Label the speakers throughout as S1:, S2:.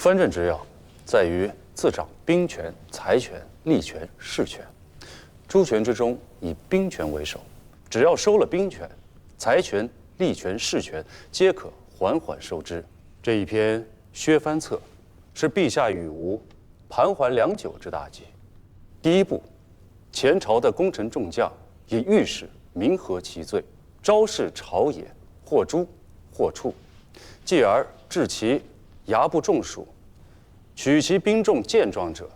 S1: 藩镇之要，在于自掌兵权、财权、利权、势权。诸权之中，以兵权为首。只要收了兵权，财权、利权、势权皆可缓缓收之。这一篇《削藩策》，是陛下与吾盘桓良久之大计。第一步，前朝的功臣众将以御史明和其罪，昭示朝野，或诛或处，继而治其衙部众属，取其兵众健壮者，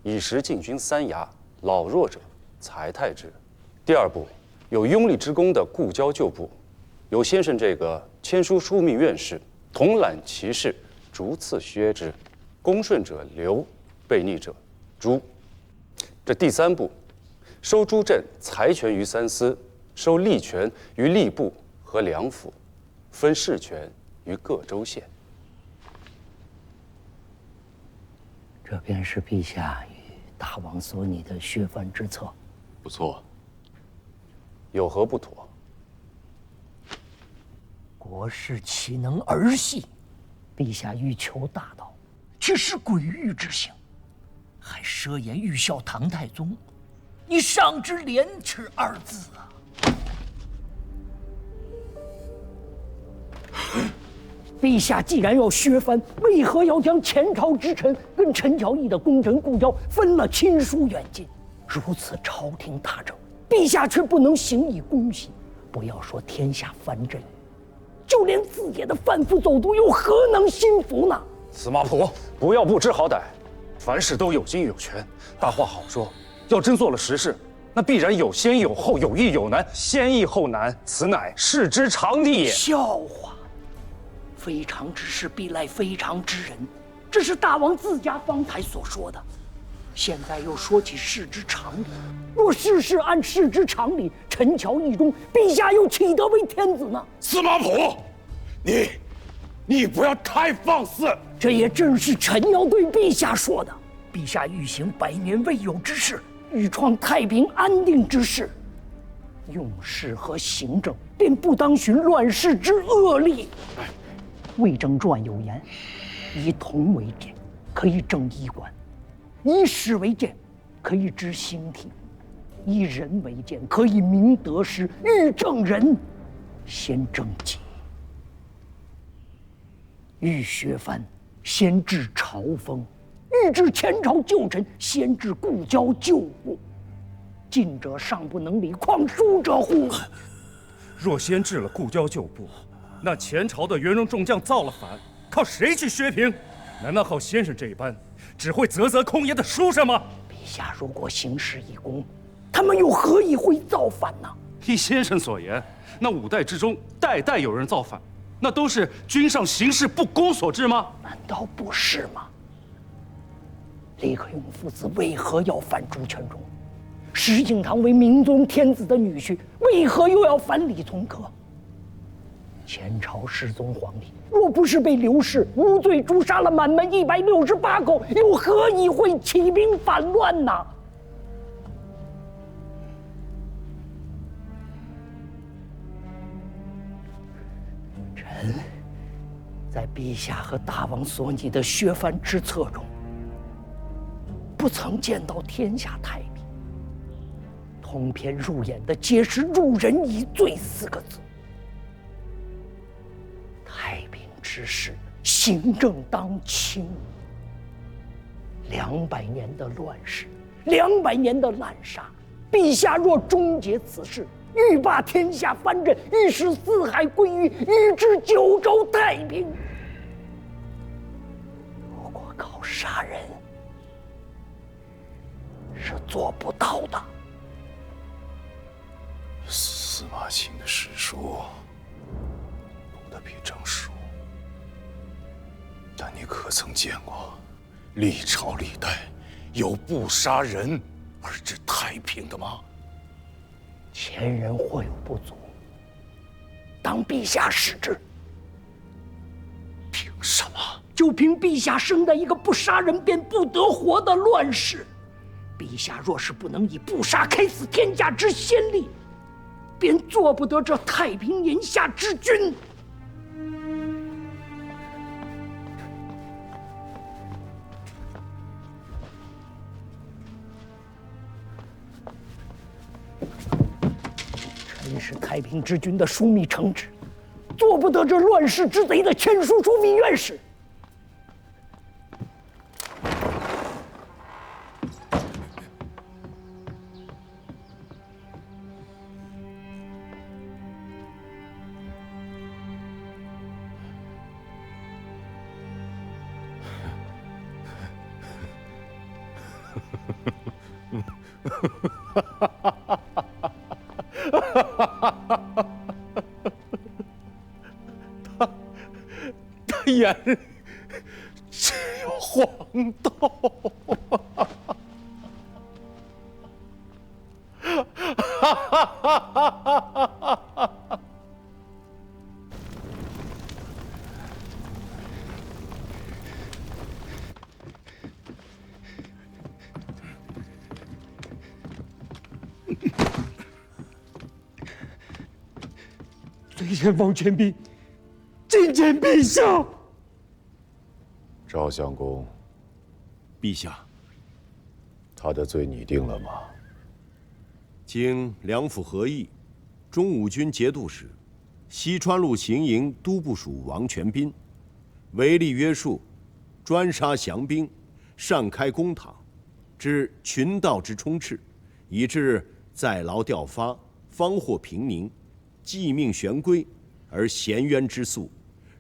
S1: 以时禁军三衙；老弱者，裁汰之。第二步，有拥立之功的故交旧部，由先生这个签书枢密院士统揽其事，逐次削之。恭顺者留，悖逆者诛。这第三步，收诸镇财权于三司，收吏权于吏部和两府，分事权于各州县。
S2: 这便是陛下与大王所拟的削藩之策。
S3: 不错。
S1: 有何不妥？
S2: 国事岂能儿戏？陛下欲求大道，却是鬼域之行，还奢言欲效唐太宗，你尚知廉耻二字啊！陛下既然要削藩，为何要将前朝之臣跟陈乔义的功臣故交分了亲疏远近？如此朝廷大政，陛下却不能行以公信。不要说天下藩镇，就连自己的贩夫走卒又何能心服呢？
S1: 司马普，不要不知好歹，凡事都有经有权，大话好说。要真做了实事，那必然有先有后，有易有难，先易后难，此乃世之常理也。
S2: 笑话！非常之事必赖非常之人，这是大王自家方才所说的。现在又说起世之常理，若事事按世之常理，陈乔义中，陛下又岂得为天子呢？
S3: 司马普，你不要太放肆。
S2: 这也正是臣要对陛下说的。陛下欲行百年未有之事，欲创太平安定之势，用事和行政便不当循乱世之恶例。《魏征传》有言：以铜为鉴，可以正衣冠；以史为鉴，可以知兴替；以人为鉴，可以明得失。欲正人，先正己；欲削藩，先治朝风；欲治前朝旧臣，先治故交旧部。近者尚不能理，况疏者乎？
S4: 若先治了故交旧部，那前朝的元戎众将造了反，靠谁去削平？难道靠先生这一般只会啧啧空言的书生吗？
S2: 陛下如果行事以公，他们又何以会造反呢？
S4: 依先生所言，那5代之中代代有人造反，那都是君上行事不公所致吗？
S2: 难道不是吗？李克用父子为何要反朱全忠？石敬瑭为明宗天子的女婿，为何又要反李从珂？前朝世宗皇帝若不是被刘氏无罪诛杀了满门168口，又何以会起兵反乱呢？臣在陛下和大王所拟的削藩之策中，不曾见到天下太平，通篇入眼的皆是“入人以罪”4个字。太平之事，行政当轻。200年的乱世，200年的滥杀，陛下若终结此事，欲罢天下藩镇，欲使四海归于，欲治九州太平。如果靠杀人，是做不到的。
S3: 司马钦的史书读得比朕熟，但你可曾见过历朝历代有不杀人而治太平的吗？
S2: 前人或有不足，当陛下使之。
S3: 凭什么？
S2: 就凭陛下生在一个不杀人便不得活的乱世。陛下若是不能以不杀开死天下之先例，便做不得这太平天下之君。是太平之君的枢密承旨，做不得这乱世之贼的签书枢密院使。
S3: 他眼里只有黄豆。
S5: 最前王全斌觐见陛下。
S3: 赵相公，
S6: 陛下，
S3: 他的罪你定了吗？
S6: 经两府合议，中武军节度使、西川路行营都部署王全斌，违例约束，专杀降兵，擅开公堂，致群盗之充斥，以致在牢吊发，方获平宁，继命悬归，而衔冤之诉，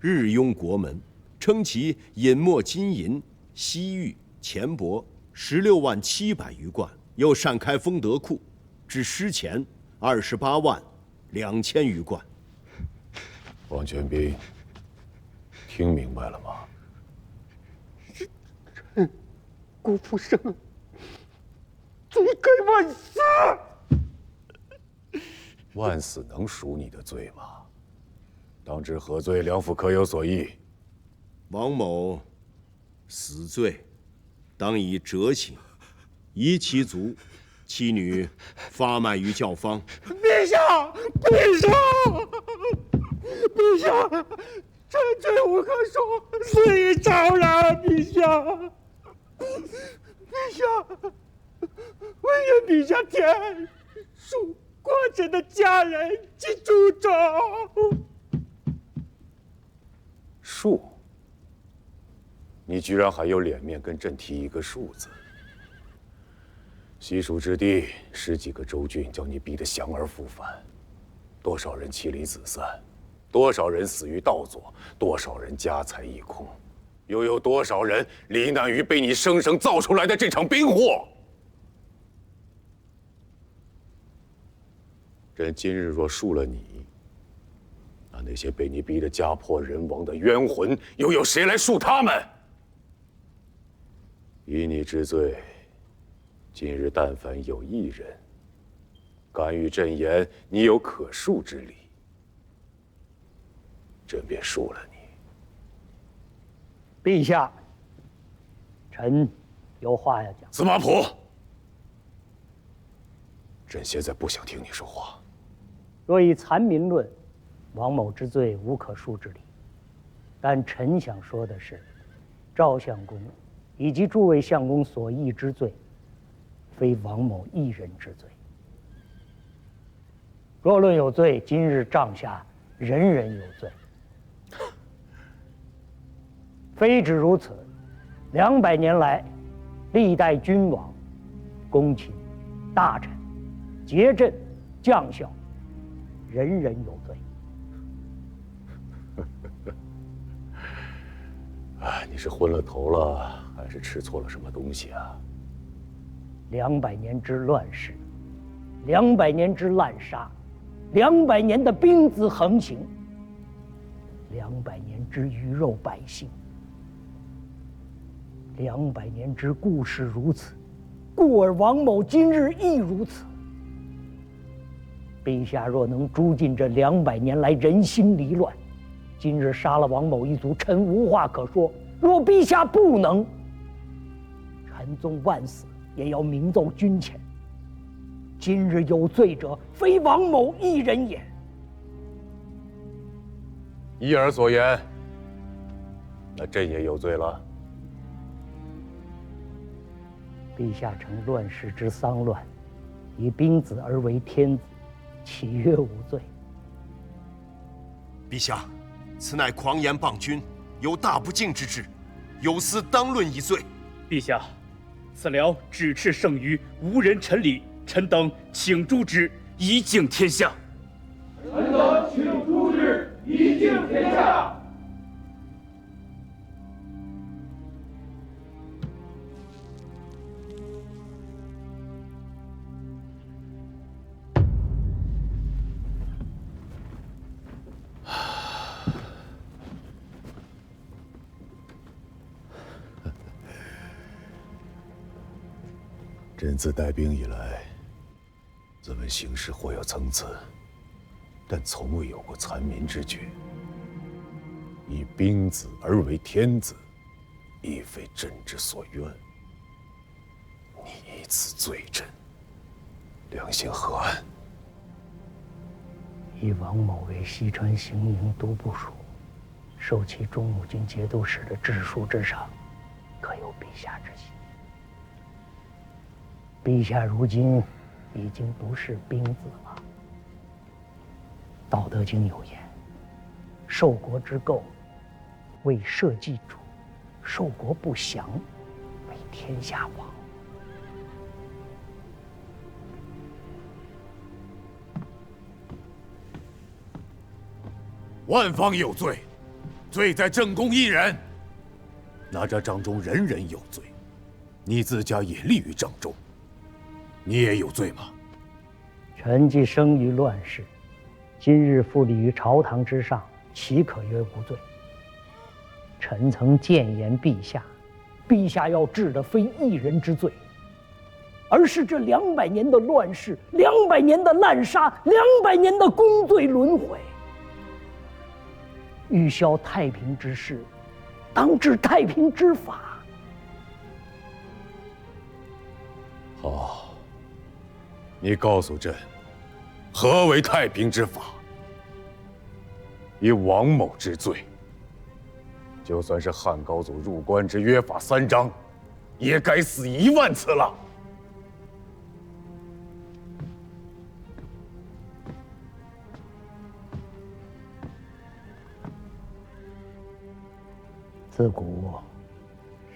S6: 日拥国门，称其隐没金银、西域、钱帛16.700余贯，又擅开丰德库，至失钱28.2千余贯。
S3: 王全斌，听明白了吗？
S5: 辜负圣恩，罪该万死。
S3: 万死能赎你的罪吗？当知何罪，两府可有所议？
S6: 王某死罪，当以折刑，夷其族，妻女发卖于教坊。
S5: 陛下，陛下，陛下，臣罪无可恕，死于朝然。陛下，陛下，唯愿陛下天恕国臣的家人及诸众。
S3: 恕？你居然还有脸面跟朕提一个恕字？西蜀之地10几个州郡将你逼得降而复返，多少人妻离子散，多少人死于盗左，多少人家财一空，又有多少人罹难于被你生生造出来的这场兵祸？朕今日若恕了你，那些被你逼得家破人亡的冤魂，又有谁来恕他们？以你之罪，今日但凡有一人敢与朕言你有可恕之理，朕便恕了你。
S2: 陛下，臣有话要讲。
S3: 司马普，朕现在不想听你说话。
S2: 若以残民论，王某之罪无可恕之理。但臣想说的是，赵相公以及诸位相公所议之罪，非王某一人之罪。若论有罪，今日帐下人人有罪。非止如此，200年来，历代君王、公卿、大臣、节镇、将校，人人有罪。
S3: 你是昏了头了，还是吃错了什么东西啊
S2: ？200年之乱世，200年之滥杀，200年的兵子横行，200年之鱼肉百姓，200年之故事如此，故而王某今日亦如此。陛下若能诛尽这200年来人心离乱，今日杀了王某一族，臣无话可说。若陛下不能，臣纵万死，也要明奏君前。今日有罪者，非王某一人也。
S3: 依儿所言，那朕也有罪了。
S2: 陛下乘乱世之丧乱，以兵子而为天子，岂曰无罪？
S6: 陛下，此乃狂言谤君，有大不敬之至，有司当论一罪。
S5: 陛下，此辽指斥圣愚，无人陈礼，臣等请诛之，以敬天下。
S7: 臣等请诛之，以敬天下。
S3: 朕自带兵以来，自问行事或有参差，但从未有过残民之举。以兵子而为天子，亦非朕之所愿。你以此罪朕，良心何安？
S2: 以王某为西川行营都部署，受其中武军节度使的治书之赏，可有陛下之心？陛下如今已经不是兵子了。《道德经》有言：“受国之垢，为社稷主；受国不祥，为天下王。”
S3: 万方有罪，罪在正宫一人。哪吒帐中人人有罪，你自家也立于帐中，你也有罪吗？
S2: 臣既生于乱世，今日复立于朝堂之上，岂可曰无罪？臣曾谏言陛下，陛下要治的非一人之罪，而是这200年的乱世，200年的滥杀，200年的功罪轮回。欲消太平之事，当治太平之法。
S3: 好，你告诉朕，何为太平之法？以王某之罪，就算是汉高祖入关之约法3章，也该死1万次了。
S2: 自古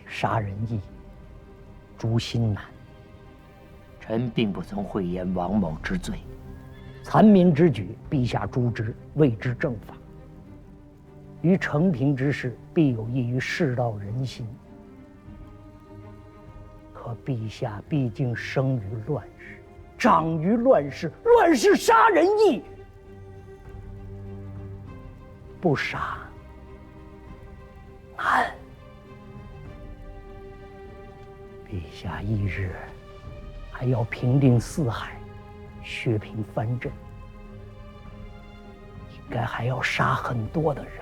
S2: 杀人易，诛心难。臣并不曾讳言王某之罪，残民之举，陛下诛之，谓之正法。于成平之事，必有益于世道人心。可陛下毕竟生于乱世，长于乱世，乱世杀人易，不杀难。陛下翌日还要平定四海，削平藩镇，应该还要杀很多的人。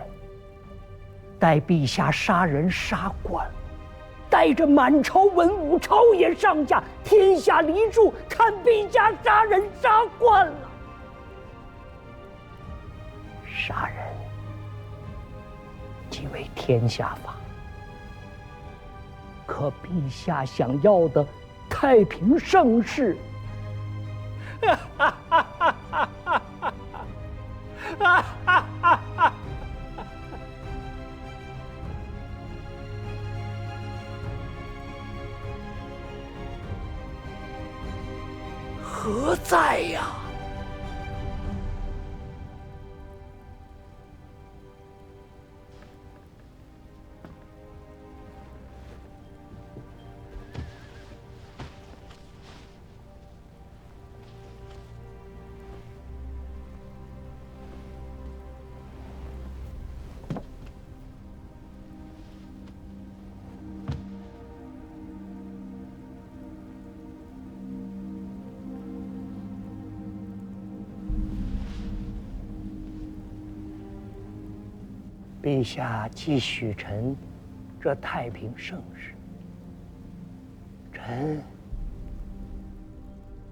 S2: 待陛下杀人杀惯，带着满朝文武、朝野上下、天下黎庶，看陛下杀人杀惯了。杀人即为天下法，可陛下想要的太平盛世，何在呀？陛下既许臣这太平盛世，臣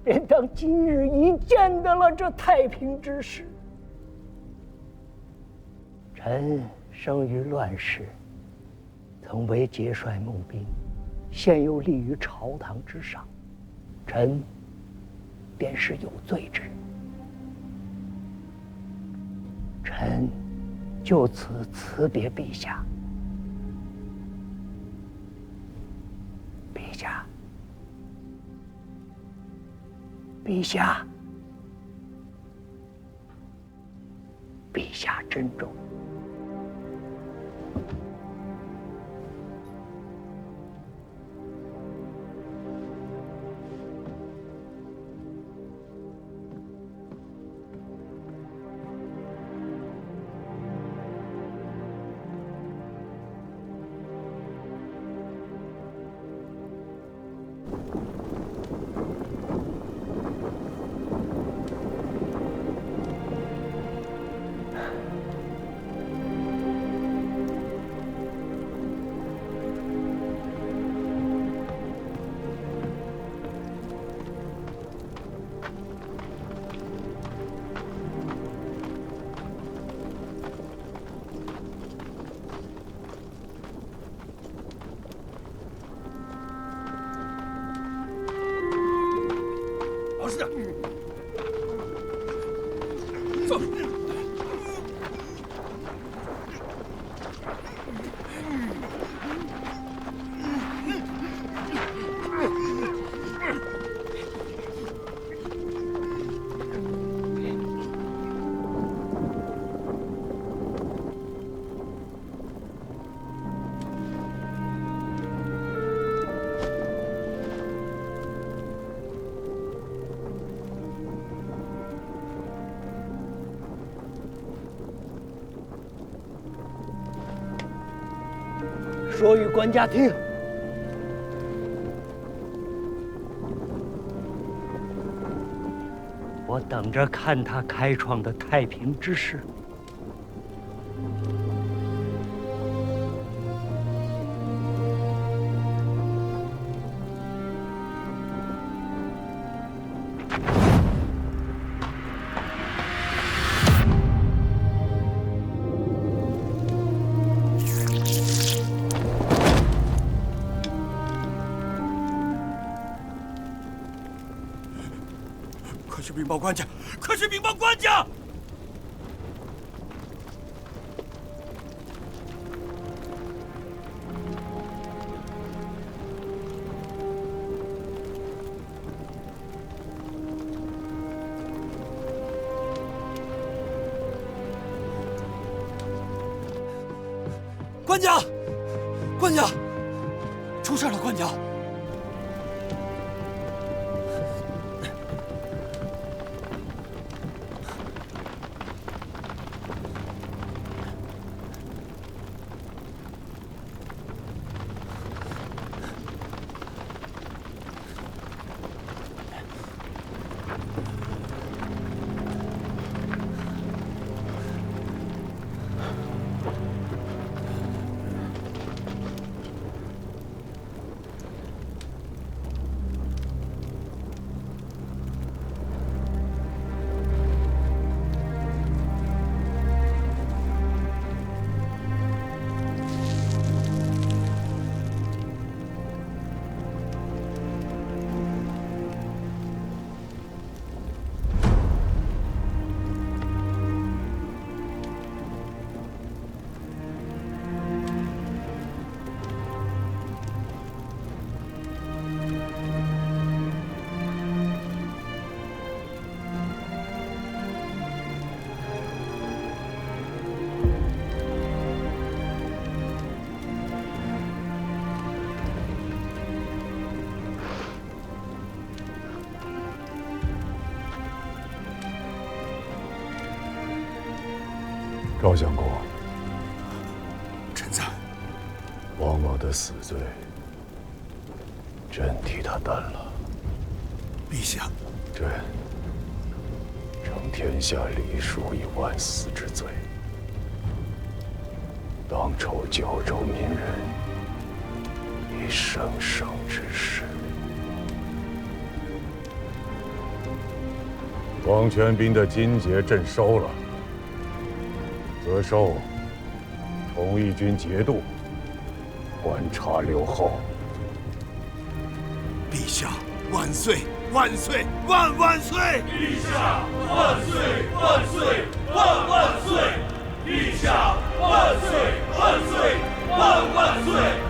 S2: 便当今日一见得了这太平之事。臣生于乱世，曾为节帅募兵，现又立于朝堂之上，臣便是有罪之人。臣就此辞别陛下。陛下，陛下，陛下珍重。说与官家听。我等着看他开创的太平之势。
S5: 快去禀报官家！快去禀报官家！官家，官家，出事了！官家。
S3: 赵相公，
S5: 臣在。
S3: 王某的死罪，朕替他担了。
S5: 陛下，
S3: 朕承天下礼数以万死之罪，当酬九州民人以生生之事。王全斌的金节朕收了。责授崇义军节度观察留后。
S5: 陛下万岁！
S6: 万岁！万万岁！
S7: 陛下万岁！万岁！万万岁！陛下万岁！万岁！万万岁！